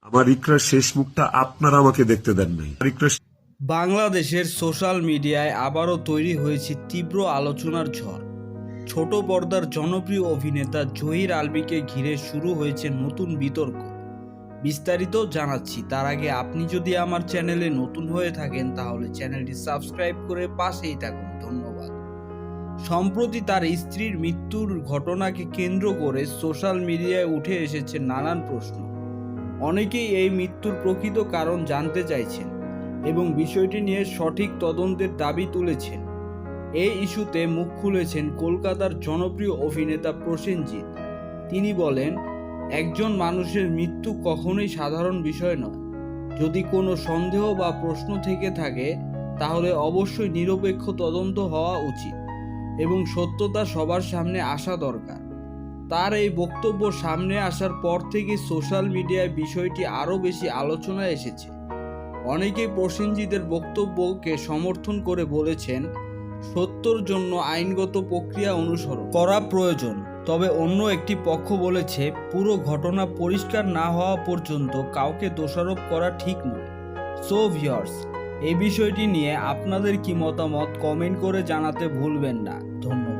আমার ইকরার শেষ মুখটা আপনারা আমাকে দেখতে দেন নাই। বাংলাদেশের সোশ্যাল মিডিয়ায় আবারও তৈরি হয়েছে তীব্র আলোচনার ঝড়। ছোট পর্দার জনপ্রিয় অভিনেতা জহির আলভিকে ঘিরে শুরু হয়েছে নতুন বিতর্ক। বিস্তারিত জানাচ্ছি, তার আগে আপনি যদি আমার চ্যানেলে নতুন হয়ে থাকেন তাহলে চ্যানেলটি সাবস্ক্রাইব করে পাশেই থাকুন। ধন্যবাদ। সম্প্রতি তার স্ত্রীর মৃত্যুর ঘটনাকে কেন্দ্র করে সোশ্যাল মিডিয়ায় উঠে এসেছে নানান প্রশ্ন। অনেকেই এই মৃত্যুর প্রকৃত কারণ জানতে চাইছেন এবং বিষয়টি নিয়ে সঠিক তদন্তের দাবি তুলেছেন। এই ইস্যুতে মুখ খুলেছেন কলকাতার জনপ্রিয় অভিনেতা প্রসেনজিৎ। তিনি বলেন, একজন মানুষের মৃত্যু কখনোই সাধারণ বিষয় নয়। যদি কোনো সন্দেহ বা প্রশ্ন থেকে থাকে তাহলে অবশ্যই নিরপেক্ষ তদন্ত হওয়া উচিত এবং সত্যতা সবার সামনে আসা দরকার। তার এই বক্তব্য সামনে আসার পর থেকে সোশ্যাল মিডিয়ায় বিষয়টি আরও বেশি আলোচনায় এসেছে। অনেকেই প্রসেনজিতের বক্তব্যকে সমর্থন করে বলেছেন, সত্যর জন্য আইনগত প্রক্রিয়া অনুসরণ করা প্রয়োজন। তবে অন্য একটি পক্ষ বলেছে, পুরো ঘটনা পরিষ্কার না হওয়া পর্যন্ত কাউকে দোষারোপ করা ঠিক নয়। সো ভিউয়ার্স, এই বিষয়টি নিয়ে আপনাদের কি মতামত কমেন্ট করে জানাতে ভুলবেন না। ধন্যবাদ।